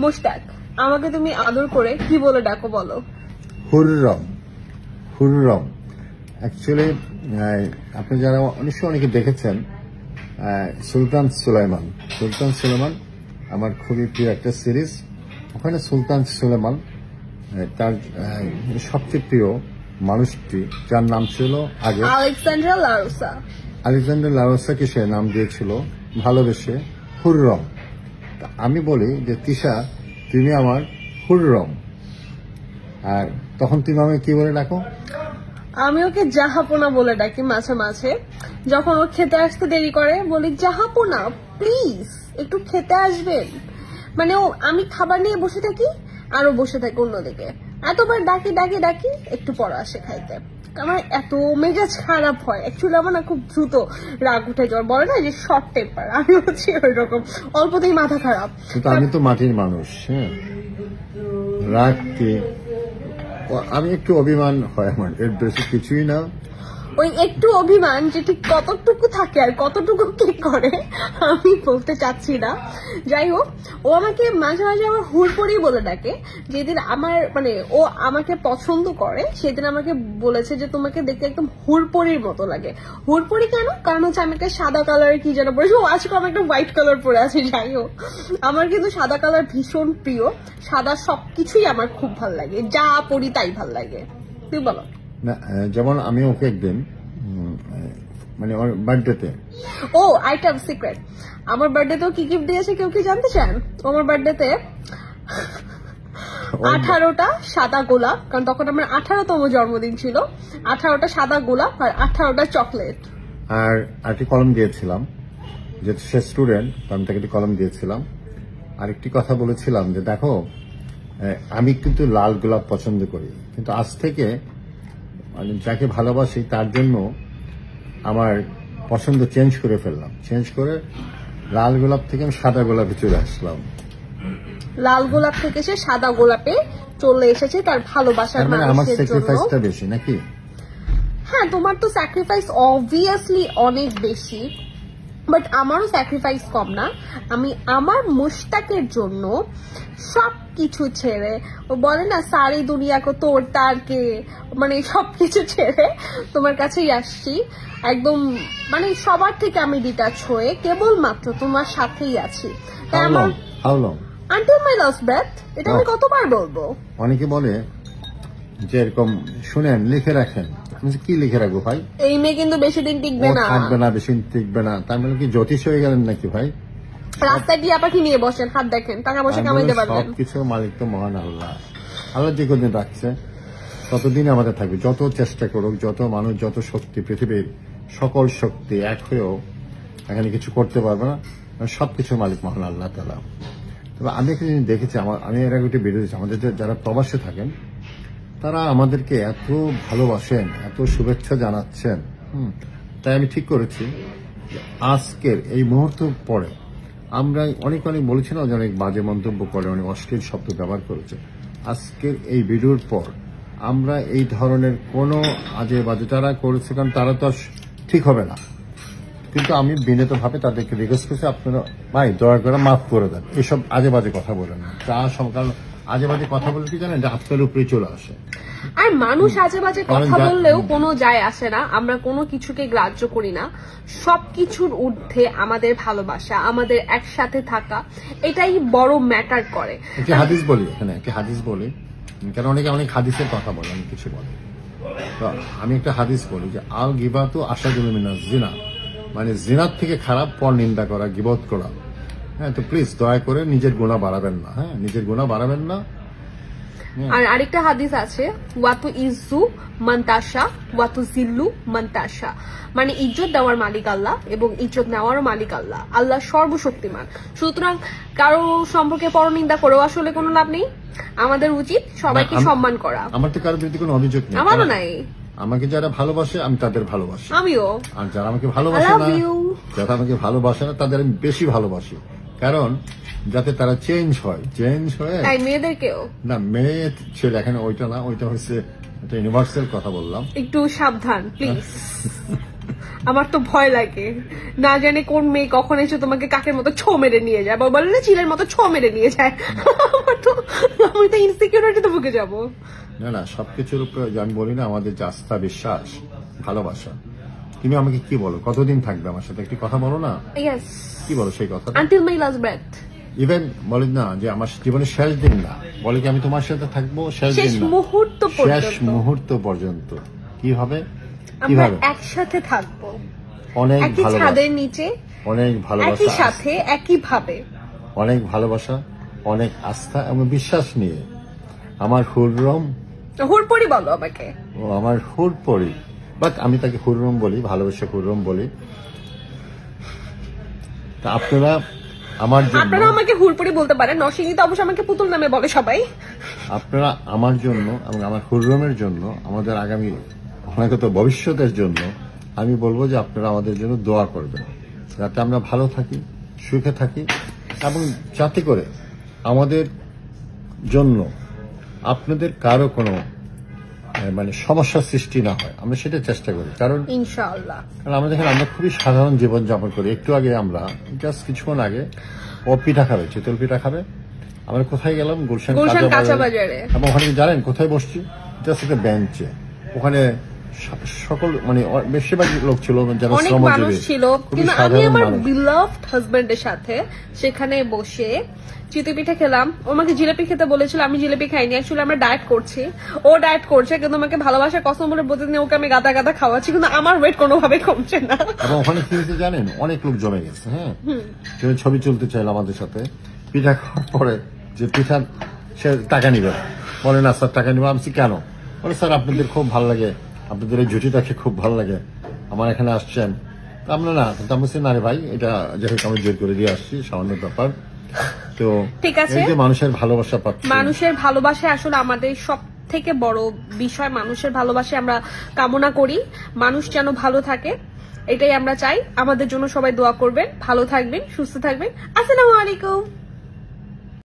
মুশতাক, আমাকে তুমি আদর করে কি বলে ডাকো বলো? হুররম। হুররম অ্যাকচুয়ালি আপনি যারা অনেকে দেখেছেন সুলতান সুলাইমান। সুলতান সুলাইমান আমার খুবই প্রিয় একটা সিরিজ। ওখানে সুলতান সুলাইমান তার সবচেয়ে প্রিয় মানুষটি যার নাম ছিল আগে আলেকজান্ডার লারোসা। আলেকজান্ডার লারোসাকে সে নাম দিয়েছিল ভালোবেসে হুররম। আমি বলি যে তিশা তুমি আমার হুররম, আর তখন তুমি আমাকে কি বলে ডাকো? আমি ওকে জাহাপনা বলে ডাকি মাঝে মাঝে। যখন ও খেতে আসতে দেরি করে বলি জাহাপনা প্লিজ একটু খেতে আসবেন। মানে ও আমি খাবার নিয়ে বসে থাকি আর ও বসে থাকে অন্যদিকে। এতবার ডাকি ডাকি ডাকি একটু পর আসে খাইতে। আমার এত মেজাজ খারাপ হয়। অ্যাকচুয়ালি আমার না খুব দ্রুত রাগ উঠে যাওয়ার, বলে না যে শর্ট টেম্পার, আমি হচ্ছি ওই রকম, অল্পতেই মাথা খারাপ। কিন্তু আমি তো মাটির মানুষ, হ্যাঁ রাগ কি, আমি একটু অভিমান হয় আমার, এর বেশি কিছুই না। ওই একটু অভিমান যে ঠিক কতটুকু থাকে আর কতটুকু কি করে আমি বলতে চাচ্ছি না। যাই হোক, ও আমাকে মাঝে মাঝে আমার হুড়পড়ি বলে ডাকে। যেদিন আমার মানে ও আমাকে পছন্দ করে সেদিন আমাকে বলেছে যে তোমাকে দেখতে একদম হুড়পড়ির মতো লাগে। হুড়পড়ি কেন? কারণ হচ্ছে আমি একটা সাদা কালারের কি যেন পরেছি, ও আজকে আমি একটা হোয়াইট কালার পরে আছি। যাই হোক, আমার কিন্তু সাদা কালার ভীষণ প্রিয়। সাদা সবকিছুই আমার খুব ভাল লাগে, যা পরি তাই ভাল লাগে। তুই বলো। না যেমন আমি ওকে একদিন মানে ওর বার্থডেতে, ও আইটেম সিক্রেট, আমার বার্থডেতেও কি গিফট দিয়েছে কেউ কি জানতে চান? আমার বার্থডেতে 18টা সাদা গোলাপ, কারণ তখন আমার 18তম জন্মদিন ছিল। 18টা সাদা গোলাপ আর 18টা চকলেট আর একটি কলম দিয়েছিলাম। যেহেতু সে স্টুডেন্ট, আমি তাকে একটি কলম দিয়েছিলাম। আর একটি কথা বলেছিলাম যে দেখো আমি কিন্তু লাল গোলাপ পছন্দ করি, কিন্তু আজ থেকে মানে যাকে ভালোবাসি তার জন্য আমার পছন্দ চেঞ্জ করে ফেললাম। চেঞ্জ করে লাল গোলাপ থেকে আমি সাদা গোলাপে চলে আসলাম। লাল গোলাপ থেকে সে সাদা গোলাপে চলে এসেছে তার ভালোবাসার মানে আমার মানুষের জন্য। স্যাক্রিফাইসটা বেশি নাকি? হ্যাঁ, তোমার তো স্যাক্রিফাইস অবভিয়াসলি অনেক বেশি, বাট আমারও স্যাক্রিফাইস কম না। আমি আমার মুশতাকের জন্য সবকিছু ছেড়ে, ও বলে না সারি দুনিয়া কো তোর তার কে, মানে সবকিছু ছেড়ে তোমার কাছেই আসছি। একদম মানে সবার থেকে আমি ডিটাচ হয়ে কেবলমাত্র তোমার সাথেই আছি। তাই আমার আনটিল মাই লাস্ট ব্রেথ, এটা আমি কতবার বলবো? অনেকে বলে যে এরকম শুনেন লিখে রাখেন। কি লিখে রাখবো ভাই? এই মেয়ে কিন্তু বেশি দিন টিকবে না, থাকবে না, বেশি দিন টিকবে না। তার মানে কি জ্যোতিষ হয়ে গেলেন নাকি ভাই? রাস্তায় গিয়ে পাখি নিয়ে বসেন, হাত দেখেন, টাকা পয়সা কামাইতে পারবেন। সবকিছু মালিক তো মহান আল্লাহ। আল্লাহ যে কদিন রাখছে ততদিন আমাদের থাকবে। যত চেষ্টা করুক, যত মানুষ, যত শক্তি, পৃথিবীর সকল শক্তি এক হয়েও এখানে কিছু করতে পারবে না। সবকিছু মালিক মহান আল্লাহ তাআলা। তবে আমি একটা জিনিস দেখেছি, আমি এর আগে একটা ভিডিও দিচ্ছি, আমাদের যারা প্রবাসে থাকেন তারা আমাদেরকে এত ভালোবাসেন, এত শুভেচ্ছা জানাচ্ছেন। তাই আমি ঠিক করেছি আজকের এই মুহূর্ত পরে আমরা অনেক বলেছি না যে অনেক বাজে মন্তব্য করে, অনেক অশ্লীল শব্দ ব্যবহার করেছে। আজকের এই ভিডিওর পর আমরা এই ধরনের কোনো আজে বাজে যারা করেছে, কারণ তারা তো ঠিক হবে না, কিন্তু আমি বিনীতভাবে তাদেরকে রিকোয়েস্ট করছি আপনারা ভাই দয়া করে মাফ করে দেন, এসব আজে বাজে কথা বলেন না। কারণ আজে বাজে কথা বলে কি জানেন, আপনার উপরে চলে আসে। আর মানুষ আজে বাজে কথা বললেও কোনো যায় আসে না, আমরা কোনো কিছুকে গ্রাহ্য করি না। সবকিছুর ঊর্ধ্বে আমাদের ভালোবাসা, আমাদের একসাথে থাকা, এটাই বড় ম্যাটার করে। একটি হাদিস বলি, এখানে একটি হাদিস বলি, কারণ অনেক হাদিসের কথা বলে, অনেক কিছু বলে। তো আমি একটা হাদিস বলি যে আল গিবাতু আশাদু মিনাজ জিনা, মানে জিনার থেকে খারাপ পর নিন্দা করা, গিবত করা। হ্যাঁ, তো প্লিজ দয়া করে নিজের গুনাহ বাড়াবেন না। হ্যাঁ, নিজের গুনাহ বাড়াবেন না। আর আরেকটা হাদিস আছে, ওয়াতু ইজ্জু মান্তাসা ওয়াতু জিল্লু মান্তাসা, মানে ইজ্জত দেওয়ার মালিক আল্লাহ এবং ইজ্জত নেওয়ারও মালিক আল্লাহ। আল্লাহ সর্বশক্তিমান। সুতরাং কারো সম্পর্কে পরনিন্দা করেও আসলে কোনো লাভ নেই। আমাদের উচিত সবাইকে সম্মান করা। আমার তো কারোর বিরুদ্ধে কোনো অভিযোগ নেই, আমারও নাই। আমাকে যারা ভালোবাসে আমি তাদের ভালোবাসি, আমিও। আর যারা আমাকে ভালোবাসে না, যারা আমাকে ভালোবাসে না তাদের আমি বেশি ভালোবাসি, কারণ যাতে তারা চেঞ্জ হয়ে। মেয়েদেরকেও না, মেয়ে ছেলে এখানে ওইটা না, ওইটা হচ্ছে একটা ইউনিভার্সাল কথা বললাম। একটু সাবধান প্লিজ। আমার তো ভয় লাগে, না জানে কোন মেয়ে কখন এসে তোমাকে কাকের মতো ছো মেরে নিয়ে যায়, বা বলে না চিলের মতো ছো মেরে নিয়ে যায়। আমি তো ইনসিকিউরিটিতে ভুগে যাবো। না না, সবকিছুর উপরে আমি বলি না, আমাদের যে আস্থা, বিশ্বাস, ভালোবাসা। তুমি আমাকে কি বলো, কতদিন থাকবে আমার সাথে, একটি কথা বলো না, ইয়েস, কি বলো সেই কথা? আনটিল মাই লাস্ট ব্রেথ। ইভেন বলি না যে আমার জীবনের শেষ দিন না, বলে কি আমি তোমার সাথে থাকবো শেষ শেষ দিন না, মুহূর্ত শেষ পর্যন্ত মুহূর্ত পর্যন্ত। কি হবে, আমরা কিভাবে? একসাথে থাকবো, অনেক একই ভালোবাসা, ছাদের নিচে, অনেক একই ভালোবাসা, সাথে, একই ভাবে, অনেক ভালোবাসা, অনেক আস্থা এবং বিশ্বাস নিয়ে আমার হুররম, হুড়পড়ি বলো আমাকে। ও আমার হুরপরি, বাট আমি তাকে হুররম বলি, ভালোবাসা হুররম বলি। তা আপনারা আমার জন্য, আপনারা আমাকে হুড়পড়ি বলতে পারেন, নরসিংদী তো অবশ্য আমাকে পুতুল নামে বলে সবাই। আপনারা আমার জন্য এবং আমার হুররমের জন্য, আমাদের আগামী অনাগত ভবিষ্যতের জন্য আমি বলবো যে আপনারা আমাদের জন্য দোয়া করবেন, যাতে আমরা ভালো থাকি, সুখে থাকি, এবং যাতে করে আমাদের জন্য আপনাদের কারো কোনো মানে সমস্যার সৃষ্টি না হয়, আমরা সেটা চেষ্টা করি। কারণ ইনশাআল্লাহ আমরা দেখেন, আমরা খুবই সাধারণ জীবন যাপন করি। একটু আগে আমরা জাস্ট কিছুক্ষণ আগে ও পিঠা খাবে, চিতল পিঠা খাবে। আমরা কোথায় গেলাম, গুলশান কাঁচা বাজারে। এবং ওখানে জানেন কোথায় বসছি, জাস্ট একটা বেঞ্চে। ওখানে সকল মানে বেশিরভাগ লোক ছিল যারা অনেক মানুষ শ্রমজীবী ছিল, খুবই কিন্তু আমি সাধারণ আমার মানুষ। বিলাভড হাজবেন্ডের সাথে সেখানে বসে চিতই পিঠা খেলাম। ও আমাকে জিলাপি খেতে বলেছিল, আমি জিলাপি খাইনি। অ্যাকচুয়ালি আমরা ডায়েট করছি, ও ডায়েট করছে, কিন্তু আমাকে ভালোবাসার কসম বলে প্রতিদিন ওকে আমি গাদা গাদা খাওয়াচ্ছি, কিন্তু আমার ওয়েট কোনোভাবে কমছে না। এবং ওখানে কি হয়েছে জানেন, অনেক লোক জমে গেছে। হ্যাঁ, কেউ ছবি তুলতে চাইলো আমাদের সাথে। পিঠা খাওয়ার পরে যে পিঠা সে টাকা নিবে, বলে না স্যার টাকা নিবে। আমি বলছি, কেন? বলে স্যার আপনাদের খুব ভালো লাগে, আপনাদের এই জুটিটাকে খুব ভালো লাগে, আমার এখানে আসছেন। তা আমরা না, কিন্তু আমি বলছি না রে ভাই, এটা যাই হোক আমি জোর করে দিয়ে আসছি, সামান্য ব্যাপার। তো ঠিক আছে, এই যে মানুষের ভালোবাসা পাচ্ছি, মানুষের ভালোবাসা আসলে আমাদের সব থেকে বড় বিষয়। মানুষের ভালোবাসা আমরা কামনা করি, মানুষ যেন ভালো থাকে, এটাই আমরা চাই। আমাদের জন্য সবাই দোয়া করবেন, ভালো থাকবেন, সুস্থ থাকবেন। আসসালামু আলাইকুম।